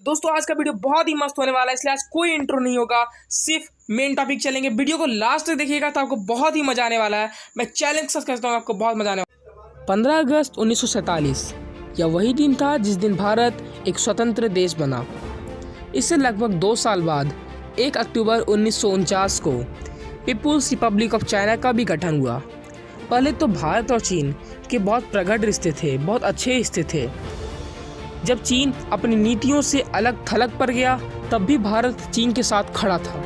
दोस्तों आज का वीडियो बहुत ही मस्त होने वाला है, इसलिए आज कोई इंट्रो नहीं होगा, सिर्फ मेन टॉपिक चलेंगे। वीडियो को लास्ट तक देखिएगा तो आपको बहुत ही मजा आने वाला है। मैं चैलेंज सच करता हूँ, आपको बहुत मजा आने वाला है। 15 अगस्त 1947 यह वही दिन था जिस दिन भारत एक स्वतंत्र देश बना। इससे लगभग 2 साल बाद 1 अक्टूबर 1949 को पीपुल्स रिपब्लिक ऑफ चाइना का भी गठन हुआ। पहले तो भारत और चीन के बहुत प्रगाढ़ रिश्ते थे, बहुत अच्छे रिश्ते थे। जब चीन अपनी नीतियों से अलग थलग पड़ गया तब भी भारत चीन के साथ खड़ा था।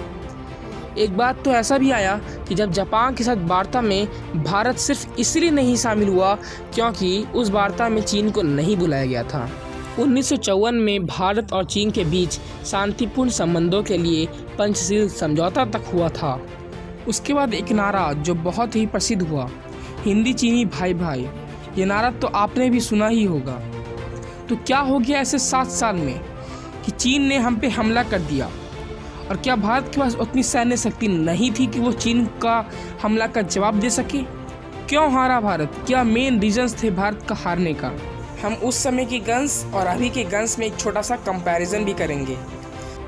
एक बात तो ऐसा भी आया कि जब जापान के साथ वार्ता में भारत सिर्फ इसलिए नहीं शामिल हुआ क्योंकि उस वार्ता में चीन को नहीं बुलाया गया था। 1954 में भारत और चीन के बीच शांतिपूर्ण संबंधों के लिए पंचशील समझौता तक हुआ था। उसके बाद एक नारा जो बहुत ही प्रसिद्ध हुआ, हिंदी चीनी भाई भाई। ये नारा तो आपने भी सुना ही होगा। तो क्या हो गया ऐसे 7 साल में कि चीन ने हम पे हमला कर दिया? और क्या भारत के पास उतनी सैन्य शक्ति नहीं थी कि वो चीन का हमला का जवाब दे सके? क्यों हारा भारत? क्या मेन रीजंस थे भारत का हारने का? हम उस समय की गन्स और अभी के गन्स में एक छोटा सा कंपैरिजन भी करेंगे।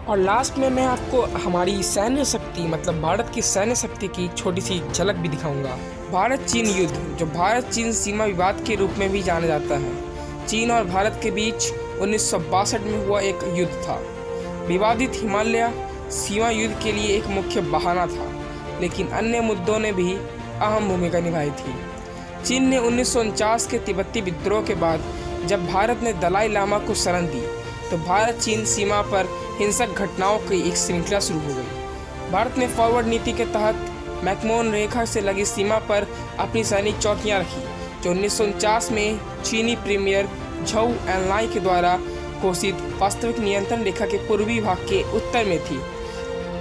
और लास्ट में मैं आपको हमारी सैन्य शक्ति मतलब भारत की सैन्य शक्ति की छोटी सी झलक भी दिखाऊंगा। भारत चीन युद्ध, जो भारत चीन सीमा विवाद के रूप में भी जाना जाता है, चीन और भारत के बीच 1962 में हुआ एक युद्ध था। विवादित हिमालय सीमा युद्ध के लिए एक मुख्य बहाना था, लेकिन अन्य मुद्दों ने भी अहम भूमिका निभाई थी। चीन ने 1949 के तिब्बती विद्रोह के बाद जब भारत ने दलाई लामा को शरण दी तो भारत चीन सीमा पर हिंसक घटनाओं की एक श्रृंखला शुरू हो गई। भारत ने फॉरवर्ड नीति के तहत मैकमोहन रेखा से लगी सीमा पर अपनी सैनिक चौकियां रखी, जो 1949 में चीनी प्रीमियर झोउ एनलाई के द्वारा घोषित वास्तविक नियंत्रण रेखा के पूर्वी भाग के उत्तर में थी।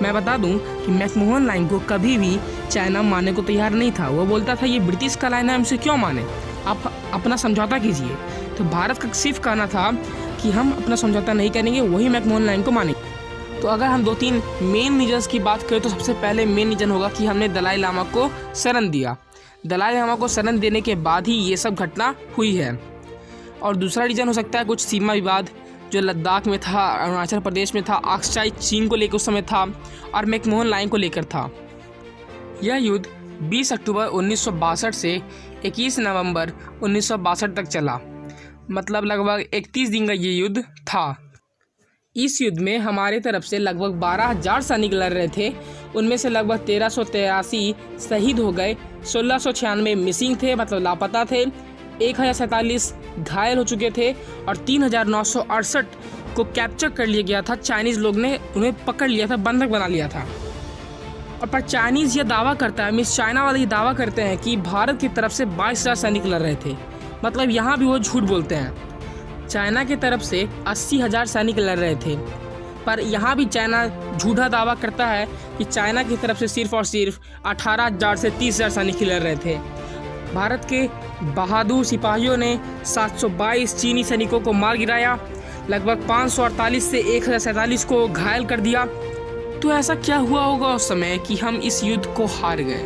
मैं बता दूं कि मैकमोहन लाइन को कभी भी चाइना मानने को तैयार नहीं था। वो बोलता था ये ब्रिटिश का लाइन है, हम इसे क्यों माने, आप अपना समझौता कीजिए। तो भारत का सिर्फ कहना था कि हम अपना समझौता नहीं करेंगे, वही मैकमोहन लाइन को मानेंगे। तो अगर हम 2-3 मेन रीजन्स की बात करें तो सबसे पहले मेन रीजन होगा कि हमने दलाई लामा को शरण दिया। दलाई लामा को शरण देने के बाद ही ये सब घटना हुई है। और दूसरा रीजन हो सकता है कुछ सीमा विवाद जो लद्दाख में था, अरुणाचल प्रदेश में था, आक्साई चीन को लेकर उस समय था और मैकमोहन लाइन को लेकर था। यह युद्ध 20 अक्टूबर 1962 से 21 नवंबर 1962 तक चला, मतलब लगभग 31 दिन का ये युद्ध था। इस युद्ध में हमारे तरफ से लगभग 12,000 सैनिक लड़ रहे थे। उनमें से लगभग 1383 शहीद हो गए, 1696 मिसिंग थे मतलब लापता थे, 1047 घायल हो चुके थे और 3968 को कैप्चर कर लिया गया था। चाइनीज़ लोग ने उन्हें पकड़ लिया था, बंधक बना लिया था। और पर चाइनीज़ ये दावा करता है, मिस चाइना वाले ये दावा करते हैं कि भारत की तरफ से 22,000 सैनिक लड़ रहे थे। मतलब यहाँ भी वो झूठ बोलते हैं। चाइना की तरफ से 80,000 सैनिक लड़ रहे थे, पर यहाँ भी चाइना झूठा दावा करता है कि चाइना की तरफ से सिर्फ और सिर्फ 18,000 से 30,000 सैनिक लड़ रहे थे। भारत के बहादुर सिपाहियों ने 722 चीनी सैनिकों को मार गिराया, लगभग 548 से 1047 को घायल कर दिया। तो ऐसा क्या हुआ होगा उस समय कि हम इस युद्ध को हार गए?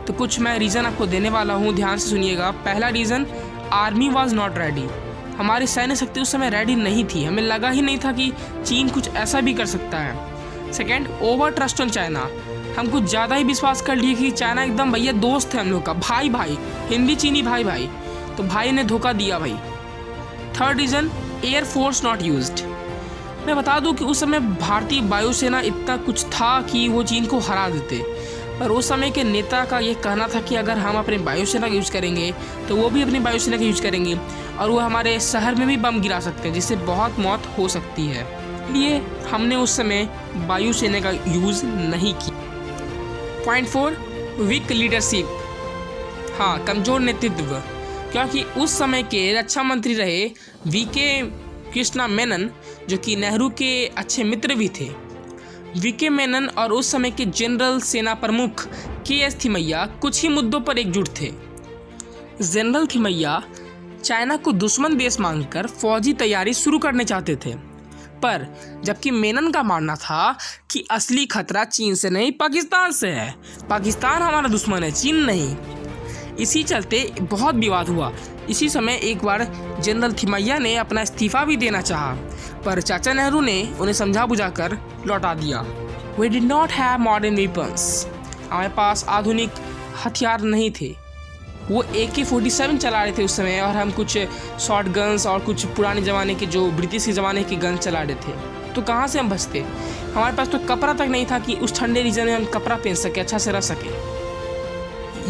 तो कुछ मैं रीज़न आपको देने वाला हूँ, ध्यान से सुनिएगा। पहला reason, army was not ready. हमारी सैन्य शक्ति उस समय रेडी नहीं थी, हमें लगा ही नहीं था कि चीन कुछ ऐसा भी कर सकता है। Second, over trust on China. हम कुछ ज़्यादा ही विश्वास कर लिए कि चाइना एकदम भैया दोस्त है हम लोग का, भाई भाई, हिंदी चीनी भाई भाई, तो भाई ने धोखा दिया भाई। Third reason, air force not used. मैं बता दूं कि उस समय भारतीय वायुसेना इतना कुछ था कि वो चीन को हरा देते, पर उस समय के नेता का ये कहना था कि अगर हम अपने वायुसेना का यूज़ करेंगे तो वो भी अपनी वायुसेना का यूज़ करेंगे और वो हमारे शहर में भी बम गिरा सकते हैं, जिससे बहुत मौत हो सकती है। इसलिए हमने उस समय वायुसेना का यूज़ नहीं किया। Point 4, weak leadership. हाँ, कमज़ोर नेतृत्व। क्योंकि उस समय के रक्षा मंत्री रहे वीके कृष्णा मेनन, जो कि नेहरू के अच्छे मित्र भी थे। वीके मेनन और उस समय के जनरल सेना प्रमुख के.एस. थिमैया कुछ ही मुद्दों पर एकजुट थे। जनरल थिमैया चाइना को दुश्मन देश मानकर फौजी तैयारी शुरू करने चाहते थे, पर जबकि मेनन का मानना था कि असली खतरा चीन से नहीं पाकिस्तान से है, पाकिस्तान हमारा दुश्मन है, चीन नहीं। इसी चलते बहुत विवाद हुआ। इसी समय एक बार जनरल थिमैया ने अपना इस्तीफा भी देना चाहा, पर चाचा नेहरू ने उन्हें समझा बुझाकर लौटा दिया। We did not have modern weapons. हमारे पास आधुनिक हथियार नहीं थे। वो AK-47 चला रहे थे उस समय और हम कुछ शॉर्ट गन्स और कुछ पुराने ज़माने के जो ब्रिटिश के ज़माने के गन चला रहे थे। तो कहाँ से हम बचते? हमारे पास तो कपड़ा तक नहीं था कि उस ठंडे रीजन में हम कपड़ा पहन सके, अच्छा से रह सके।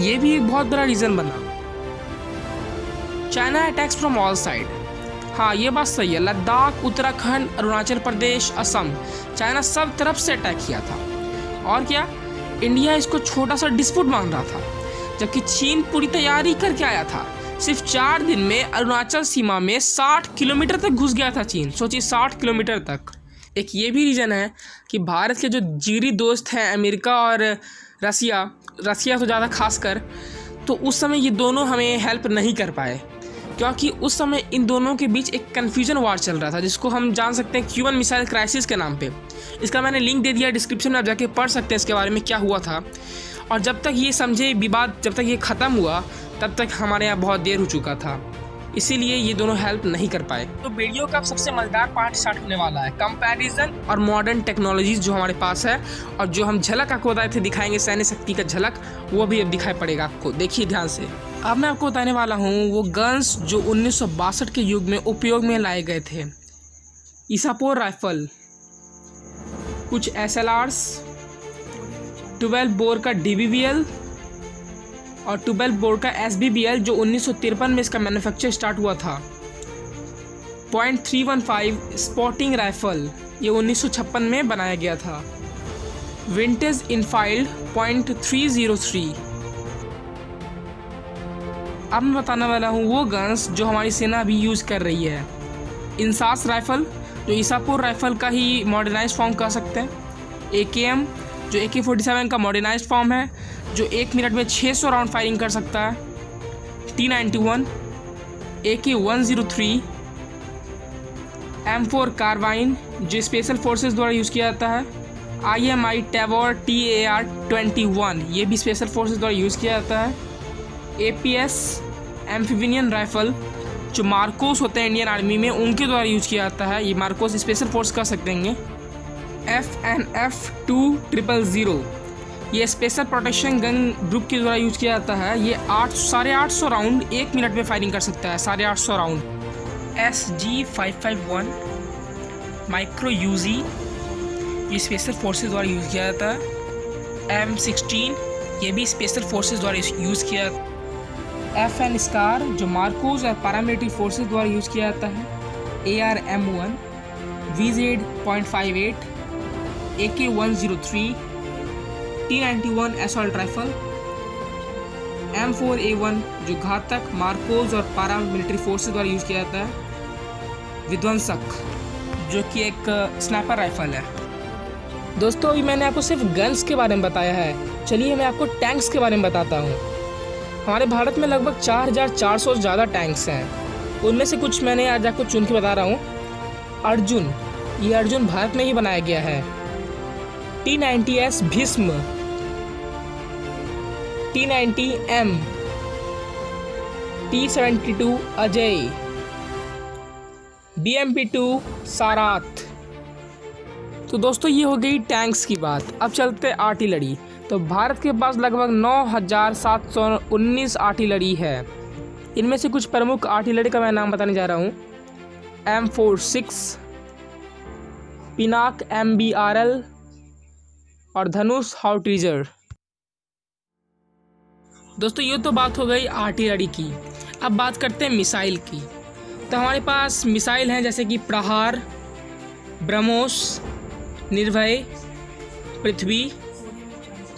ये भी एक बहुत बड़ा रीज़न बना। China attacks from all side. हाँ, ये बात सही है। लद्दाख, उत्तराखंड, अरुणाचल प्रदेश, असम, चाइना सब तरफ से अटैक किया था। और क्या, इंडिया इसको छोटा सा डिस्प्यूट मान रहा था, जबकि चीन पूरी तैयारी करके आया था। सिर्फ 4 दिन में अरुणाचल सीमा में 60 किलोमीटर तक घुस गया था चीन। सोचिए, 60 किलोमीटर तक। एक ये भी रीज़न है कि भारत के जो जिगरी दोस्त हैं अमेरिका और रसिया तो ज़्यादा खासकर, तो उस समय ये दोनों हमें हेल्प नहीं कर पाए, क्योंकि उस समय इन दोनों के बीच एक कन्फ्यूजन वार चल रहा था, जिसको हम जान सकते हैं क्यूबन मिसाइल क्राइसिस के नाम पे। इसका मैंने लिंक दे दिया डिस्क्रिप्शन में, आप जाके पढ़ सकते हैं इसके बारे में क्या हुआ था। और जब तक ये समझे विवाद, जब तक ये ख़त्म हुआ, तब तक हमारे यहाँ बहुत देर हो चुका था, इसीलिए ये दोनों हेल्प नहीं कर पाए। तो वीडियो का सबसे मज़ेदार पार्ट स्टार्ट होने वाला है, कंपैरिजन और मॉडर्न टेक्नोलॉजीज जो हमारे पास है, और जो हम झलक आपको बताए थे दिखाएंगे सैन्य शक्ति का झलक, वो भी अब दिखाई पड़ेगा आपको। देखिए ध्यान से। अब मैं आपको बताने वाला हूँ वो गन्स जो 1962 के युग में उपयोग में लाए गए थे। ईसापुर राइफल, कुछ SLRs, 12 बोर का DBBL और 12 बोर का SBBL जो 1953 में इसका मैन्युफैक्चर स्टार्ट हुआ था। .315 स्पोर्टिंग राइफल, ये 1956 में बनाया गया था। विंटेज इनफाइल्ड .303। अब मैं बताने वाला हूँ वो गन्स जो हमारी सेना अभी यूज़ कर रही है। इंसास राइफल, जो ईसापुर राइफल का ही मॉडर्नाइज फॉर्म कह सकते हैं। AKM, जो AK-47 का मॉडर्नाइज फॉर्म है, जो 1 मिनट में 600 राउंड फायरिंग कर सकता है। T91, AK-103, M4 कार्बाइन जो स्पेशल फोर्सेस द्वारा यूज़ किया जाता है। IMI टैवर TAR-21, ये भी स्पेशल फोर्सेस द्वारा यूज़ किया जाता है। APS एम्फीबियन राइफल, जो मार्कोस होते हैं इंडियन आर्मी में, उनके द्वारा यूज़ किया जाता है। ये मार्कोस स्पेशल फोर्स कर सकते हैं। FNF-200, ये स्पेशल प्रोटेक्शन गन ग्रुप के द्वारा यूज़ किया जाता है। ये 850 राउंड 1 मिनट में फायरिंग कर सकता है, 850 राउंड। SG-551 माइक्रो UZ, ये स्पेशल फोर्सेस द्वारा यूज़ किया जाता है। M16, ये भी स्पेशल फोर्सेस द्वारा यूज़ किया जाता है। FN स्कार, जो मार्कोस और पैरामिलिट्री फोर्सेस द्वारा यूज़ किया जाता है। AR-M1, VZ.58, AK-103, T91 assault rifle, M4A1, जो घातक मार्कोस और पैरामिलिट्री फोर्सेस द्वारा यूज़ किया जाता है। विध्वंसक, जो कि एक स्नाइपर राइफल है। दोस्तों, अभी मैंने आपको सिर्फ गन्स के बारे में बताया है, चलिए मैं आपको टैंक्स के बारे में बताता हूँ। हमारे भारत में लगभग 4400 से ज़्यादा टैंक्स हैं। उनमें से कुछ मैंने आज आपको चुन के बता रहा हूँ। अर्जुन, ये अर्जुन भारत में ही बनाया गया है। T90S Bhishma, T90M, T72 Ajay, BMP-2 सारात। तो दोस्तों, ये हो गई टैंक्स की बात। अब चलते आर्टिलरी। तो भारत के पास लगभग 9719 आर्टिलरी है। इनमें से कुछ प्रमुख आर्टिलरी का मैं नाम बताने जा रहा हूँ। M46, पिनाक MBRL और धनुष हाउट्रिजर। दोस्तों, ये तो बात हो गई आर्टिलरी की। अब बात करते हैं मिसाइल की। तो हमारे पास मिसाइल हैं जैसे कि प्रहार, ब्रह्मोस, निर्भय, पृथ्वी,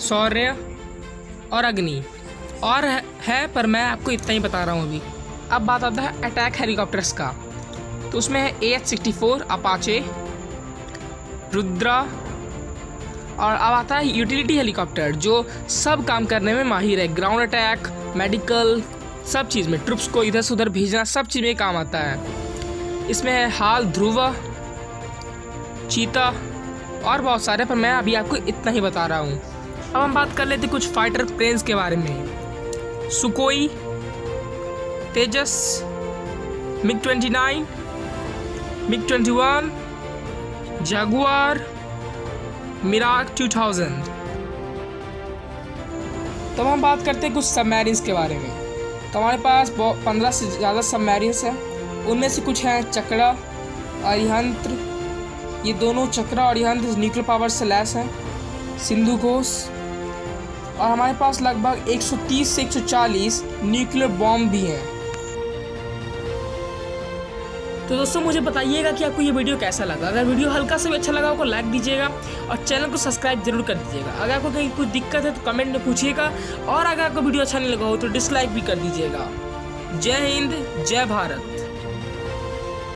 शौर्य और अग्नि। और है पर मैं आपको इतना ही बता रहा हूँ अभी। अब बात आता है अटैक हेलीकॉप्टर्स का। तो उसमें है AH-64 अपाचे, रुद्रा, और अब आता है यूटिलिटी हेलीकॉप्टर, जो सब काम करने में माहिर है। ग्राउंड अटैक, मेडिकल, सब चीज़ में ट्रुप्स को इधर से उधर भेजना, सब चीज़ में काम आता है। इसमें है हाल, ध्रुव, चीता और बहुत सारे, पर मैं अभी आपको इतना ही बता रहा हूँ। अब हम बात कर लेते कुछ फाइटर प्लेन्स के बारे में। सुकोई, तेजस, MiG-29, MiG-21, जगुआर मिराग 2000। तो हम बात करते हैं कुछ सबमरीन्स के बारे में। तो हमारे पास 15 से ज़्यादा सबमरीन्स हैं। उनमें से कुछ हैं चक्रा, अरिहंत। ये दोनों चक्रा और अरिहंत न्यूक्लियर पावर से लैस हैं। सिंधु घोष। और हमारे पास लगभग 130 से 140 न्यूक्लियर बॉम्ब भी हैं। तो दोस्तों मुझे बताइएगा कि आपको ये वीडियो कैसा लगा। अगर वीडियो हल्का से भी अच्छा लगा आपको लाइक दीजिएगा और चैनल को सब्सक्राइब जरूर कर दीजिएगा। अगर आपको कहीं कुछ दिक्कत है तो कमेंट में पूछिएगा, और अगर आपको वीडियो अच्छा नहीं लगा हो तो डिसलाइक भी कर दीजिएगा। जय हिंद, जय भारत।